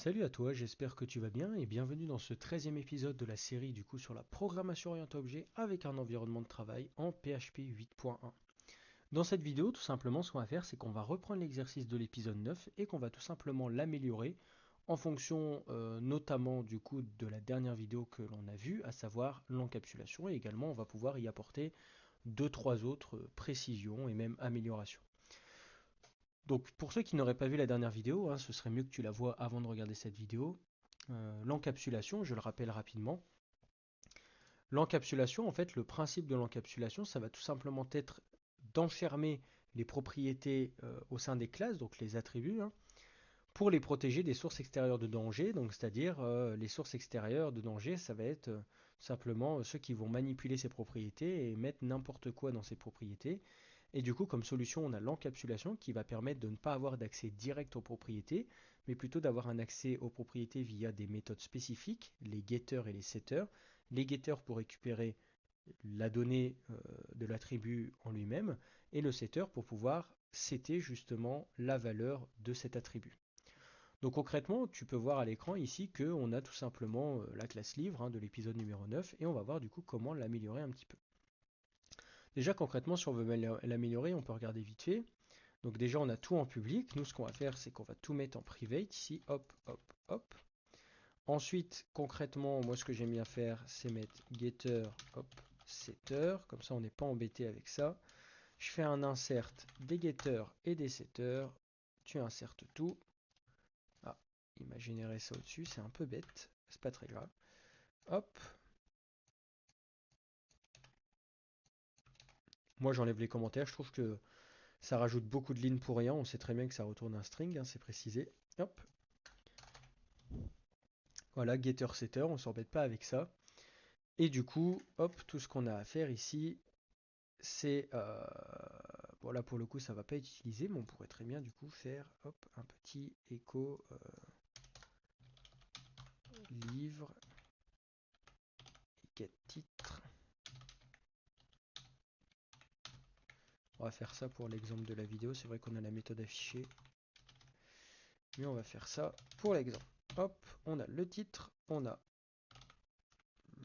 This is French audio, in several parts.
Salut à toi, j'espère que tu vas bien et bienvenue dans ce 13e épisode de la série sur la programmation orientée objet avec un environnement de travail en PHP 8.1. Dans cette vidéo, tout simplement, ce qu'on va faire, c'est qu'on va reprendre l'exercice de l'épisode 9 et qu'on va tout simplement l'améliorer en fonction notamment de la dernière vidéo que l'on a vue, à savoir l'encapsulation, et également on va pouvoir y apporter deux, trois autres précisions et même améliorations. Donc pour ceux qui n'auraient pas vu la dernière vidéo, ce serait mieux que tu la vois avant de regarder cette vidéo. L'encapsulation, je le rappelle rapidement. L'encapsulation, en fait, le principe de l'encapsulation, ça va tout simplement être d'enfermer les propriétés au sein des classes, donc les attributs, pour les protéger des sources extérieures de danger. Donc c'est-à-dire les sources extérieures de danger, ça va être simplement ceux qui vont manipuler ces propriétés et mettre n'importe quoi dans ces propriétés. Et du coup, comme solution, on a l'encapsulation qui va permettre de ne pas avoir d'accès direct aux propriétés, mais plutôt d'avoir un accès aux propriétés via des méthodes spécifiques, les getters et les setters. Les getters pour récupérer la donnée de l'attribut en lui-même, et le setter pour pouvoir setter justement la valeur de cet attribut. Donc concrètement, tu peux voir à l'écran ici qu'on a tout simplement la classe livre de l'épisode numéro 9, et on va voir du coup comment l'améliorer un petit peu. Déjà concrètement, si on veut l'améliorer, on peut regarder vite fait. Donc déjà, on a tout en public. Nous, ce qu'on va faire, c'est qu'on va tout mettre en private ici. Hop, hop, hop. Ensuite, concrètement, moi, ce que j'aime bien faire, c'est mettre getter, hop, setter. Comme ça, on n'est pas embêté avec ça. Je fais un insert des getters et des setters. Tu insertes tout. Ah, il m'a généré ça au-dessus. C'est un peu bête. C'est pas très grave. Hop. Moi, j'enlève les commentaires. Je trouve que ça rajoute beaucoup de lignes pour rien. On sait très bien que ça retourne un string, c'est précisé. Hop. Voilà, getter setter, on s'embête pas avec ça. Et du coup, hop, tout ce qu'on a à faire ici, c'est bon là pour le coup ça va pas être utilisé, mais on pourrait très bien du coup faire hop un petit echo livre get titre. On va faire ça pour l'exemple de la vidéo. C'est vrai qu'on a la méthode affichée, mais on va faire ça pour l'exemple. Hop, on a le titre, on a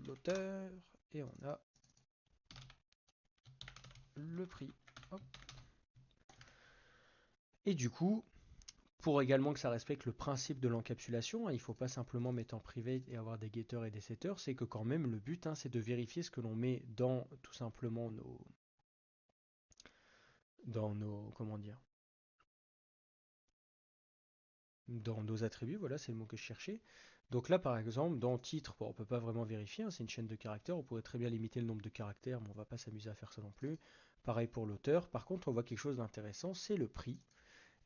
l'auteur et on a le prix. Hop. Et du coup, pour également que ça respecte le principe de l'encapsulation, il ne faut pas simplement mettre en private et avoir des getters et des setters, c'est que quand même le but, c'est de vérifier ce que l'on met dans tout simplement comment dire, dans nos attributs, voilà, c'est le mot que je cherchais. Donc là, par exemple, dans titre, bon, on ne peut pas vraiment vérifier, c'est une chaîne de caractères, on pourrait très bien limiter le nombre de caractères, mais on ne va pas s'amuser à faire ça non plus. Pareil pour l'auteur. Par contre, on voit quelque chose d'intéressant, c'est le prix.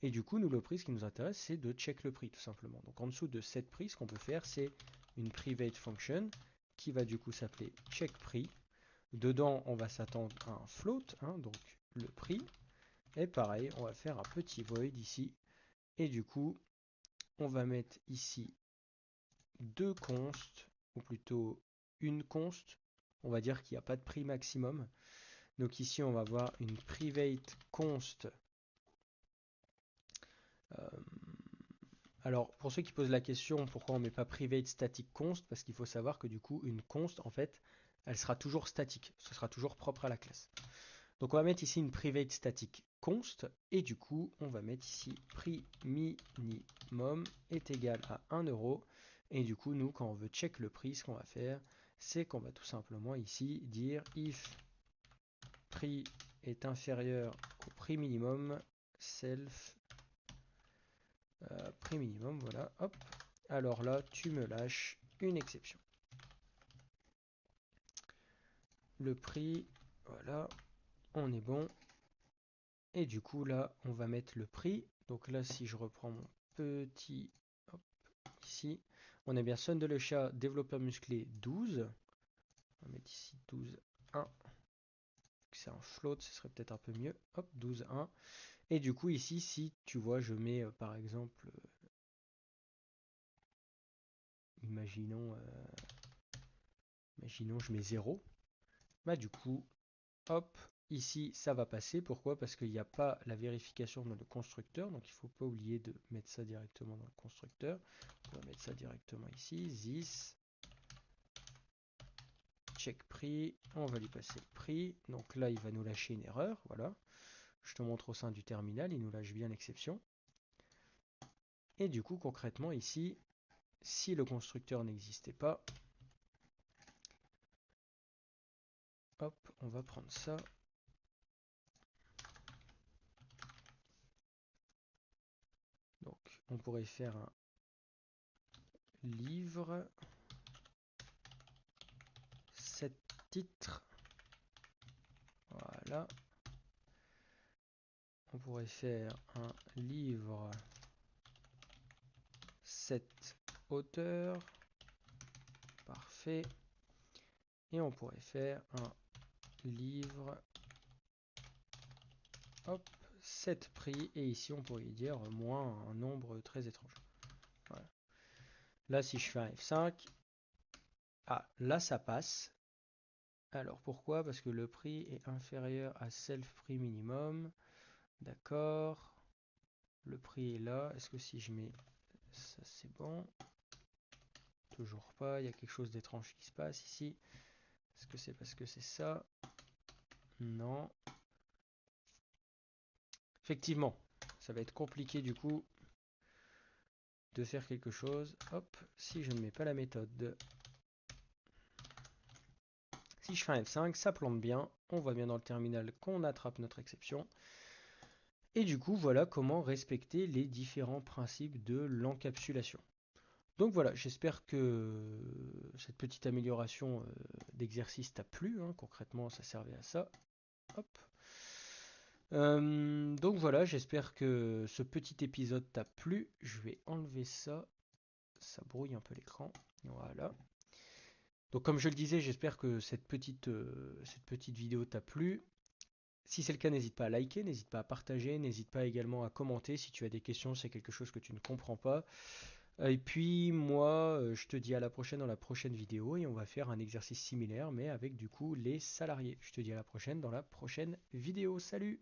Et du coup, nous, le prix, ce qui nous intéresse, c'est de check le prix, tout simplement. Donc en dessous de cette prix, ce qu'on peut faire, c'est une private function qui va du coup s'appeler check prix. Dedans, on va s'attendre à un float, donc le prix. Et pareil, on va faire un petit void ici. Et du coup, on va mettre ici deux const, ou plutôt une const. On va dire qu'il n'y a pas de prix maximum. Donc ici, on va avoir une private const. Euh, Alors, pour ceux qui posent la question, pourquoi on ne met pas private static const? Parce qu'il faut savoir que du coup, une const, en fait, elle sera toujours statique. Ce sera toujours propre à la classe. Donc, on va mettre ici une private static const. Et du coup, on va mettre ici prix minimum est égal à 1 euro. Et du coup, nous, quand on veut check le prix, ce qu'on va faire, c'est qu'on va tout simplement ici dire if prix est inférieur au prix minimum, self prix minimum, voilà, hop. Alors là, tu me lâches une exception. Le prix, voilà, on est bon. Et du coup, là, on va mettre le prix. Donc là, si je reprends mon petit, hop, ici, on a bien Son de le chat, développeur musclé 12. On va mettre ici 12, 1. C'est un float, ce serait peut-être un peu mieux. Hop, 12, 1. Et du coup, ici, si tu vois, je mets par exemple, imaginons, imaginons, je mets 0. Bah du coup, hop, ici, ça va passer. Pourquoi? Parce qu'il n'y a pas la vérification dans le constructeur. Donc, il ne faut pas oublier de mettre ça directement dans le constructeur. On va mettre ça directement ici. This. Check prix. On va lui passer le prix. Donc là, il va nous lâcher une erreur. Voilà. Je te montre au sein du terminal. Il nous lâche bien l'exception. Et du coup, concrètement, ici, si le constructeur n'existait pas, hop, on va prendre ça. Donc, on pourrait faire un livre, 7 titres. Voilà. On pourrait faire un livre, 7 auteurs. Parfait. Et on pourrait faire un livre, hop, 7 prix. Et ici, on pourrait dire moins un nombre très étrange. Voilà. Là, si je fais un F5, ah, là, ça passe. Alors, pourquoi? Parce que le prix est inférieur à self-prix minimum. D'accord. Le prix est là. Est-ce que si je mets ça, c'est bon? Toujours pas. Il y a quelque chose d'étrange qui se passe ici. Est-ce que c'est parce que c'est ça? Non. Effectivement, ça va être compliqué du coup de faire quelque chose. Hop, si je ne mets pas la méthode. Si je fais un F5, ça plante bien. On voit bien dans le terminal qu'on attrape notre exception. Et du coup, voilà comment respecter les différents principes de l'encapsulation. Donc voilà, j'espère que cette petite amélioration d'exercice t'a plu. Hein. Concrètement, ça servait à ça. Hop. Donc voilà, j'espère que ce petit épisode t'a plu. Je vais enlever ça. Ça brouille un peu l'écran. Voilà. Donc comme je le disais, j'espère que cette petite vidéo t'a plu. Si c'est le cas, n'hésite pas à liker, n'hésite pas à partager, n'hésite pas également à commenter si tu as des questions, si c'est quelque chose que tu ne comprends pas. Et puis moi, je te dis à la prochaine dans la prochaine vidéo et on va faire un exercice similaire mais avec du coup les salariés. Je te dis à la prochaine dans la prochaine vidéo. Salut!